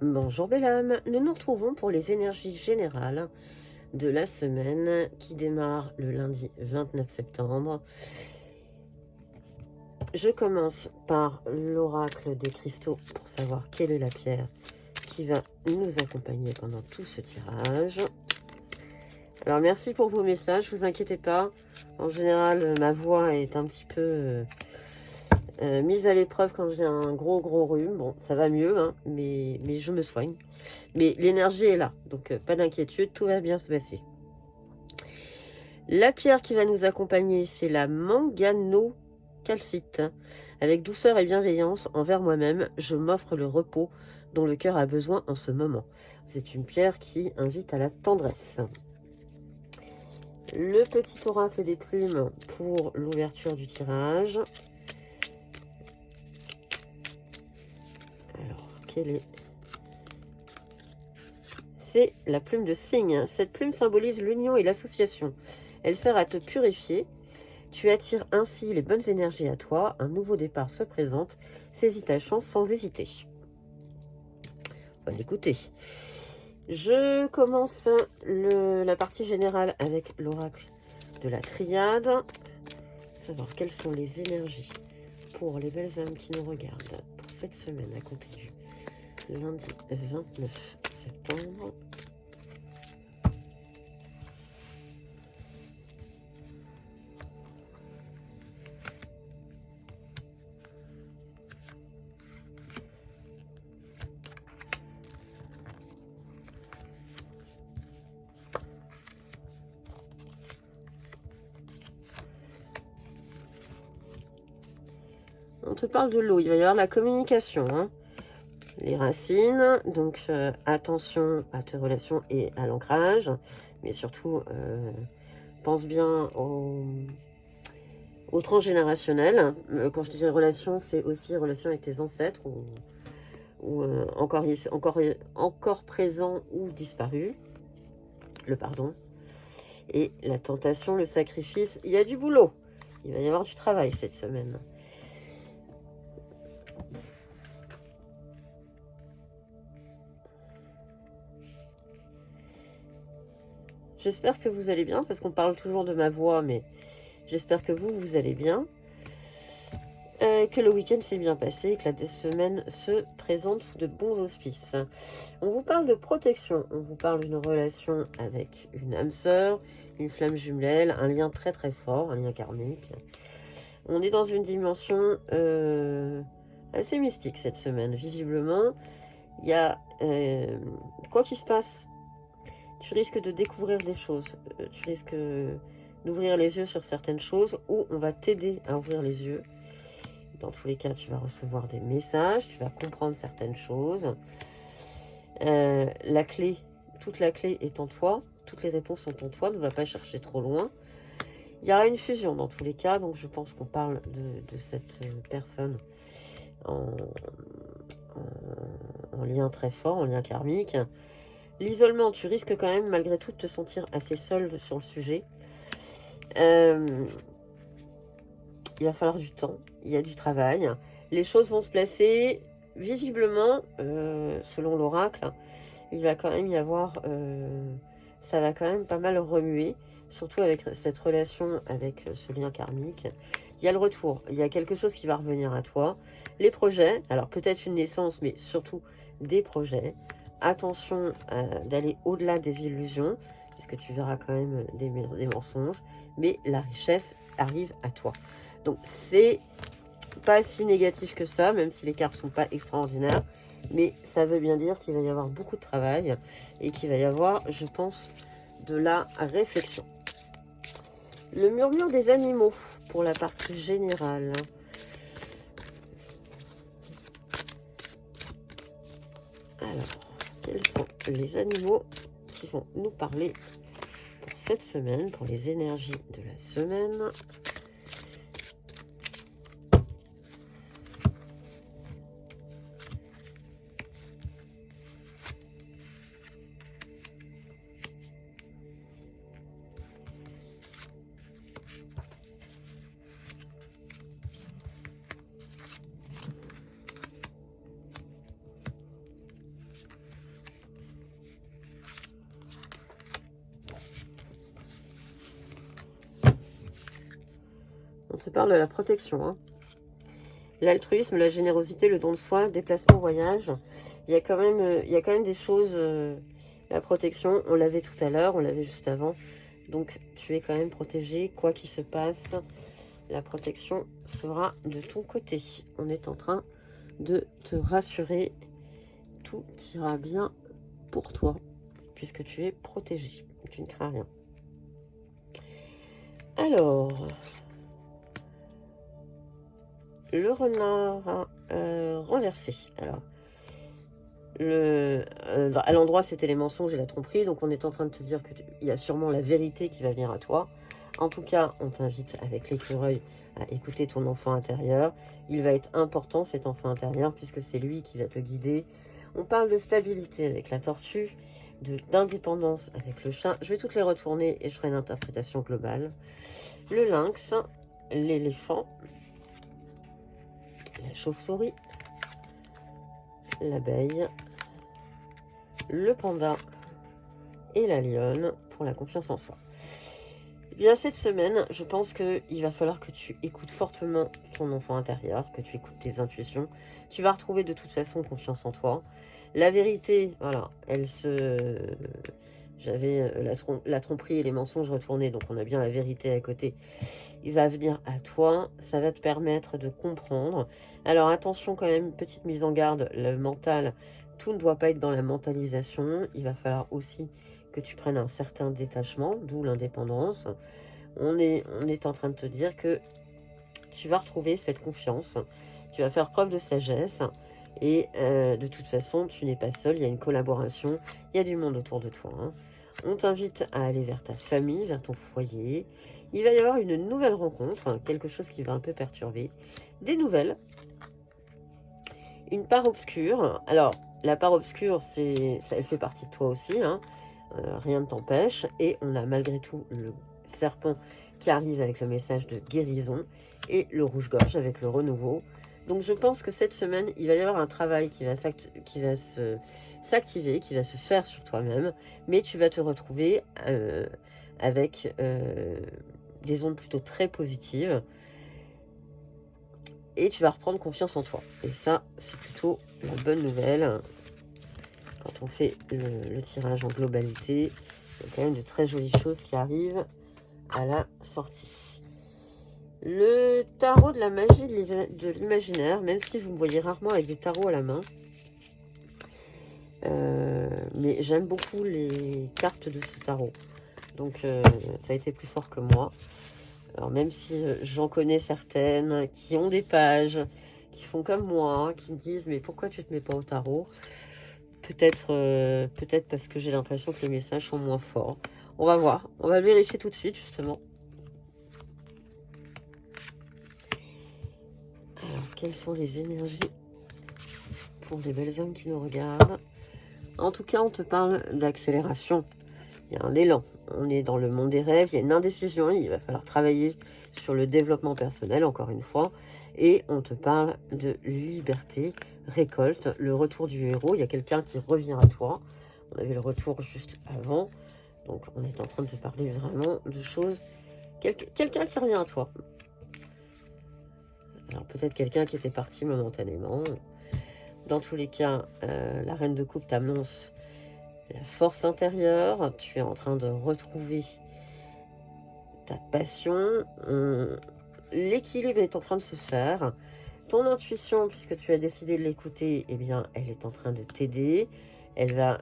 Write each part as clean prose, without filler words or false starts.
Bonjour belle âme, nous nous retrouvons pour les énergies générales de la semaine qui démarre le lundi 29 septembre. Je commence par l'oracle des cristaux pour savoir quelle est la pierre qui va nous accompagner pendant tout ce tirage. Alors merci pour vos messages, vous inquiétez pas, en général ma voix est un petit peu mise à l'épreuve quand j'ai un gros rhume. Bon, ça va mieux, hein, mais je me soigne. Mais l'énergie est là, donc pas d'inquiétude, tout va bien se passer. La pierre qui va nous accompagner, c'est la manganocalcite. Avec douceur et bienveillance envers moi-même, je m'offre le repos dont le cœur a besoin en ce moment. C'est une pierre qui invite à la tendresse. Le petit oracle des plumes pour l'ouverture du tirage. Alors, quelle est... C'est la plume de cygne. Cette plume symbolise l'union et l'association. Elle sert à te purifier. Tu attires ainsi les bonnes énergies à toi. Un nouveau départ se présente. Saisis ta chance sans hésiter. On va l'écouter. Je commence la partie générale avec l'oracle de la triade. Savoir quelles sont les énergies pour les belles âmes qui nous regardent pour cette semaine à compter du lundi 29 septembre. On te parle de l'eau, il va y avoir la communication, hein. Les racines, donc attention à tes relations et à l'ancrage, mais surtout pense bien au transgénérationnel. Quand je dis relations, c'est aussi relation avec tes ancêtres ou encore présents ou disparus. Le pardon. Et la tentation, le sacrifice, il y a du boulot. Il va y avoir du travail cette semaine. J'espère que vous allez bien, parce qu'on parle toujours de ma voix, mais j'espère que vous allez bien. Que le week-end s'est bien passé, que la semaine se présente sous de bons auspices. On vous parle de protection, on vous parle d'une relation avec une âme sœur, une flamme jumelle, un lien très fort, un lien karmique. On est dans une dimension assez mystique cette semaine, visiblement. Il y a quoi qu'il se passe, tu risques de découvrir des choses, tu risques d'ouvrir les yeux sur certaines choses, ou on va t'aider à ouvrir les yeux. Dans tous les cas, tu vas recevoir des messages, tu vas comprendre certaines choses. La clé, toute la clé est en toi, toutes les réponses sont en toi, ne va pas chercher trop loin. Il y aura une fusion dans tous les cas, donc je pense qu'on parle de cette personne en lien très fort, en lien karmique. L'isolement, tu risques quand même malgré tout de te sentir assez seul sur le sujet. Il va falloir du temps, il y a du travail. Les choses vont se placer, visiblement, selon l'oracle, il va quand même y avoir... ça va quand même pas mal remuer, surtout avec cette relation, avec ce lien karmique. Il y a le retour, il y a quelque chose qui va revenir à toi. Les projets, alors peut-être une naissance, mais surtout des projets. Attention d'aller au-delà des illusions, puisque tu verras quand même des mensonges, mais la richesse arrive à toi. Donc c'est pas si négatif que ça, même si les cartes sont pas extraordinaires, mais ça veut bien dire qu'il va y avoir beaucoup de travail et qu'il va y avoir, je pense, de la réflexion. Le murmure des animaux pour la partie générale. Alors, quels sont les animaux qui vont nous parler pour cette semaine, pour les énergies de la semaine? te parle de la protection. Hein. L'altruisme, la générosité, le don de soi, le déplacement, voyage. Il y a quand même des choses... la protection, on l'avait tout à l'heure, on l'avait juste avant. Donc, tu es quand même protégé, quoi qu'il se passe. La protection sera de ton côté. On est en train de te rassurer. Tout ira bien pour toi, puisque tu es protégé. Tu ne crains rien. Alors, le renard renversé. Alors, à l'endroit, c'était les mensonges et la tromperie. Donc, on est en train de te dire qu'il y a sûrement la vérité qui va venir à toi. En tout cas, on t'invite avec l'écureuil à écouter ton enfant intérieur. Il va être important, cet enfant intérieur, puisque c'est lui qui va te guider. On parle de stabilité avec la tortue, d'indépendance avec le chat. Je vais toutes les retourner et je ferai une interprétation globale. Le lynx, l'éléphant, la chauve-souris, l'abeille, le panda et la lionne pour la confiance en soi. Bien, cette semaine, je pense qu'il va falloir que tu écoutes fortement ton enfant intérieur, que tu écoutes tes intuitions. Tu vas retrouver de toute façon confiance en toi. La vérité, voilà, j'avais la tromperie et les mensonges retournés, donc on a bien la vérité à côté. Il va venir à toi, ça va te permettre de comprendre. Alors attention quand même, petite mise en garde, le mental, tout ne doit pas être dans la mentalisation. Il va falloir aussi que tu prennes un certain détachement, d'où l'indépendance. On est en train de te dire que tu vas retrouver cette confiance, tu vas faire preuve de sagesse et de toute façon, tu n'es pas seul, il y a une collaboration, il y a du monde autour de toi. Hein. On t'invite à aller vers ta famille, vers ton foyer. Il va y avoir une nouvelle rencontre, quelque chose qui va un peu perturber, des nouvelles, une part obscure. Alors, la part obscure, elle fait partie de toi aussi, hein. Rien ne t'empêche. Et on a malgré tout le serpent qui arrive avec le message de guérison et le rouge-gorge avec le renouveau. Donc je pense que cette semaine, il va y avoir un travail qui va s'activer, qui va se faire sur toi-même, mais tu vas te retrouver avec des ondes plutôt très positives et tu vas reprendre confiance en toi. Et ça, c'est plutôt la bonne nouvelle. Quand on fait le tirage en globalité, il y a quand même de très jolies choses qui arrivent à la sortie. Le tarot de la magie de l'imaginaire, même si vous me voyez rarement avec des tarots à la main, mais j'aime beaucoup les cartes de ce tarot. Donc ça a été plus fort que moi. Alors même si j'en connais certaines qui ont des pages, qui font comme moi, qui me disent mais pourquoi tu te mets pas au tarot? Peut-être parce que j'ai l'impression que les messages sont moins forts. On va voir, on va vérifier tout de suite justement. Alors, quelles sont les énergies pour les belles âmes qui nous regardent? En tout cas, on te parle d'accélération. Il y a un élan. On est dans le monde des rêves. Il y a une indécision. Il va falloir travailler sur le développement personnel, encore une fois. Et on te parle de liberté, récolte, le retour du héros. Il y a quelqu'un qui revient à toi. On avait le retour juste avant. Donc, on est en train de te parler vraiment de choses. Quelqu'un qui revient à toi. Alors, peut-être quelqu'un qui était parti momentanément. Dans tous les cas, la reine de coupe t'annonce la force intérieure. Tu es en train de retrouver ta passion. L'équilibre est en train de se faire. Ton intuition, puisque tu as décidé de l'écouter, eh bien, elle est en train de t'aider. Elle va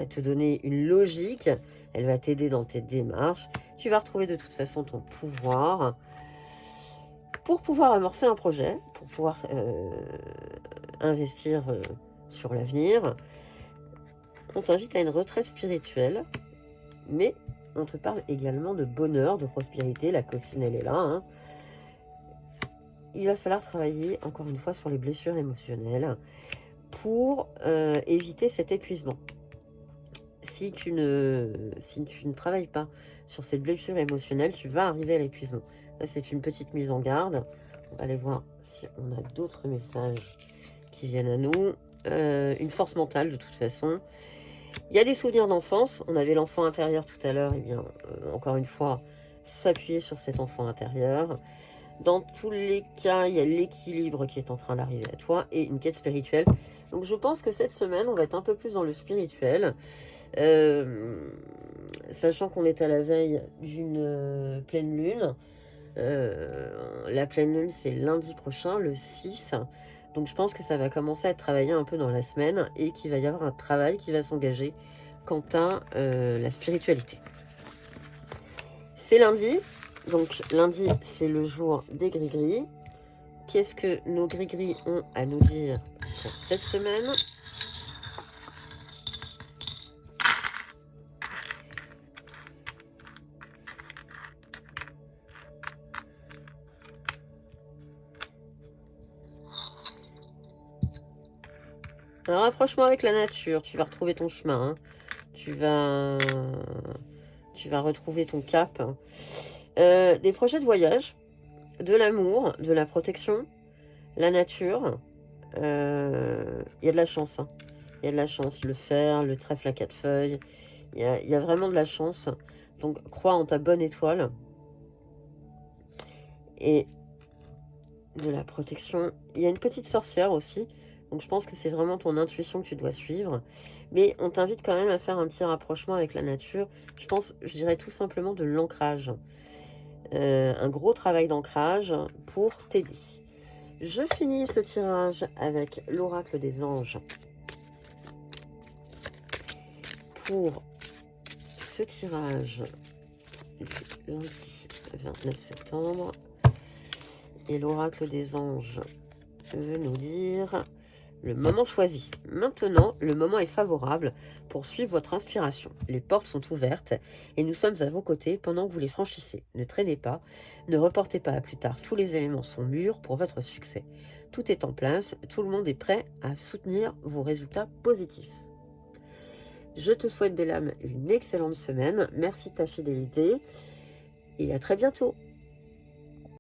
te donner une logique. Elle va t'aider dans tes démarches. Tu vas retrouver de toute façon ton pouvoir pour pouvoir amorcer un projet, pour pouvoir investir sur l'avenir. On t'invite à une retraite spirituelle, mais on te parle également de bonheur, de prospérité. La copine, elle est là. Hein. Il va falloir travailler, encore une fois, sur les blessures émotionnelles pour éviter cet épuisement. Si tu ne travailles pas sur cette blessure émotionnelle, tu vas arriver à l'épuisement. Là, c'est une petite mise en garde. On va aller voir si on a d'autres messages qui viennent à nous. Une force mentale, de toute façon. Il y a des souvenirs d'enfance. On avait l'enfant intérieur tout à l'heure. Eh bien, encore une fois, s'appuyer sur cet enfant intérieur. Dans tous les cas, il y a l'équilibre qui est en train d'arriver à toi et une quête spirituelle. Donc je pense que cette semaine, on va être un peu plus dans le spirituel. Sachant qu'on est à la veille d'une pleine lune. La pleine lune, c'est lundi prochain, le 6. Donc je pense que ça va commencer à être travaillé un peu dans la semaine et qu'il va y avoir un travail qui va s'engager quant à la spiritualité. C'est lundi. Donc lundi, c'est le jour des gris-gris. Qu'est-ce que nos gris-gris ont à nous dire pour cette semaine ? Alors rapproche-moi avec la nature, tu vas retrouver ton chemin, hein. Tu vas retrouver ton cap. Des projets de voyage, de l'amour, de la protection, la nature. Il y a de la chance, hein. Il y a de la chance, le fer, le trèfle à 4 feuilles. Il y a vraiment de la chance. Donc crois en ta bonne étoile. Et de la protection. Il y a une petite sorcière aussi. Donc je pense que c'est vraiment ton intuition que tu dois suivre. Mais on t'invite quand même à faire un petit rapprochement avec la nature. Je dirais tout simplement de l'ancrage. Un gros travail d'ancrage pour t'aider. Je finis ce tirage avec l'oracle des anges. Pour ce tirage du lundi 29 septembre. Et l'oracle des anges veut nous dire le moment choisi. Maintenant, le moment est favorable pour suivre votre inspiration. Les portes sont ouvertes et nous sommes à vos côtés pendant que vous les franchissez. Ne traînez pas, ne reportez pas à plus tard. Tous les éléments sont mûrs pour votre succès. Tout est en place, tout le monde est prêt à soutenir vos résultats positifs. Je te souhaite, belle âme, une excellente semaine. Merci de ta fidélité et à très bientôt.